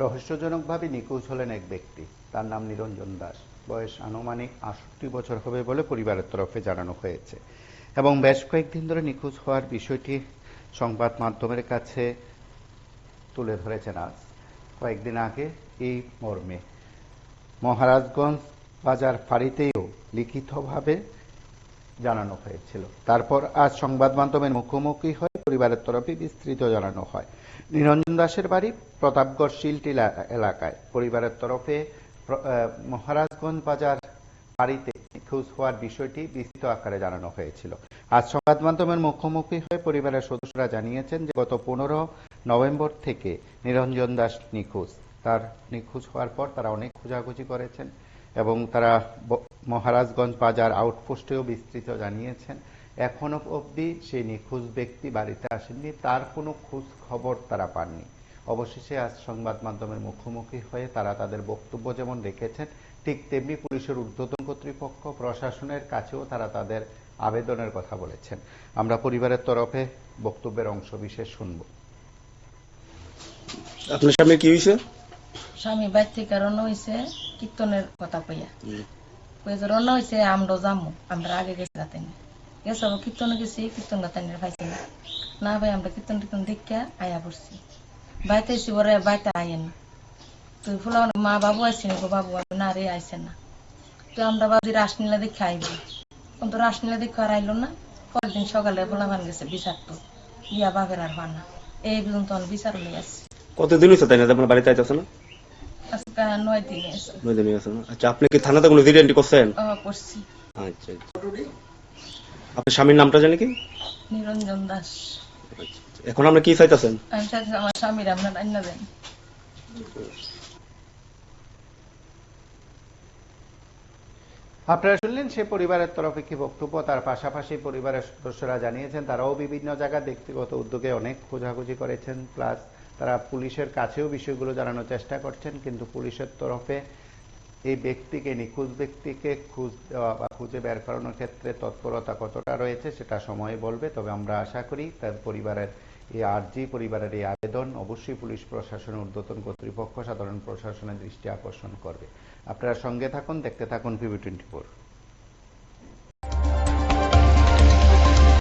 রহস্যজনকভাবে নিখোঁজ হলেন এক ব্যক্তি। তার নাম নিরঞ্জন দাস। বয়স আনুমানিক ৬৮ বছর হবে বলে পরিবারের তরফে জানানো হয়েছে এবং বেশ কয়েকদিন ধরে নিখোঁজ হওয়ার বিষয়টি সংবাদ মাধ্যমের কাছে তুলে ধরেছেন। আজ কয়েকদিন আগে এই মর্মে মহারাজগঞ্জ বাজার ফাঁড়িতেও লিখিতভাবে জানানো হয়েছিল। তারপর আজ সংবাদ মাধ্যমের মুখোমুখি হয়ে পরিবারের তরফে বিস্তৃত জানানো হয়। নিরঞ্জন দাসের বাড়ি প্রতাপগড় শিলটি এলাকায়। পরিবারের তরফে মহারাজগঞ্জ বাজার ফাঁড়িতে নিখোঁজ হওয়ার বিষয়টি বিস্তৃত আকারে জানানো হয়েছিল। আজ সংবাদ মাধ্যমের মুখোমুখি হয়ে পরিবারের সদস্যরা জানিয়েছেন যে গত 15 নভেম্বর থেকে নিরঞ্জন দাস নিখোঁজ। তার নিখোঁজ হওয়ার পর তারা অনেক খোঁজাখুঁজি করেছেন এবং তারা মহারাজগঞ্জ বাজার আউটপোস্টেও বিস্তৃত জানিয়েছেন। এখনো অবধি সেই নিখোঁজ ব্যক্তি বাড়িতে আসেননি, তার কোনো খোঁজ খবর তারা পাননি। অবশেষে আজ সংবাদ মাধ্যমের মুখোমুখি হয়ে তারা তাদের বক্তব্য যেমন রেখেছেন, ঠিক তেমনি পুলিশের ঊর্ধ্বতন কর্তৃপক্ষ প্রশাসনের কাছেও তারা তাদের আবেদনের কথা বলেছেন। আমরা পরিবারের তরফে বক্তব্যের অংশ বিশেষ শুনব। আপনার স্বামী কি হয়েছে? স্বামী বাইর থেকে রওনা হয়েছে কীর্তনের কথা কইয়া রওনা হয়েছে। আমরা যামু, আমরা আগে গেছি গাতানি গেছে, কীর্তনে গেছি, কীর্তন গাতানি পাইছি না ভাই। আমরা কীর্তন টীর্তন দেখা আয়া পড়ছি, বাইতে এসি পরে বাইতে আইয়েন তুই ফুলা মা বাবু আসছি না গো, বাবু না রে আইসে না। তো আমরা বাবু রাসনীলা দেখে আইব, কিন্তু রাসনীলা দেখে আর আইলো না। পরের দিন সকালে বলা মান গেছে বিচার তো ইয়া বাপের আর বানা এই পর্যন্ত বিচার নিয়ে আসছে। কতদিন হয়েছে তাই না আপনার বাড়িতে আইতেছে না? আজকে 9 দিন আছে। 9 দিন হয়েছে না? আচ্ছা, আপনি কি থানাতে কোনো জিডি এন্ট্রি করছেন? করছি। আচ্ছা, আপনার স্বামীর নামটা জানি কি? নিরঞ্জন দাস। এখন আপনি কি চাইতেছেন? আমি চাইছি আমার স্বামীর আপনার আইনা দেন। আপনারা শুনলেন সে পরিবারের তরফে কি বক্তব্য। তার পাশাপাশি পরিবারের সদস্যরা জানিয়েছেন তারাও বিভিন্ন জায়গায় ব্যক্তিগত উদ্যোগে অনেক খোঁজাখুঁজি করেছেন, প্লাস তারা পুলিশের কাছেও বিষয়গুলো জানানোর চেষ্টা করছেন, কিন্তু পুলিশের তরফে এই ব্যক্তিকে, নিখোঁজ ব্যক্তিকে খুঁজ দেওয়া বা খুঁজে বের করানোর ক্ষেত্রে তৎপরতা কতটা রয়েছে সেটা সময় বলবে। তবে আমরা আশা করি তার পরিবারের এই আর্জি, পরিবারের এই আবেদন অবশ্যই পুলিশ প্রশাসনের ঊর্ধ্বতন কর্তৃপক্ষ, সাধারণ প্রশাসনের দৃষ্টি আকর্ষণ করবে। আপনারা সঙ্গে থাকুন, দেখতে থাকুন PV24।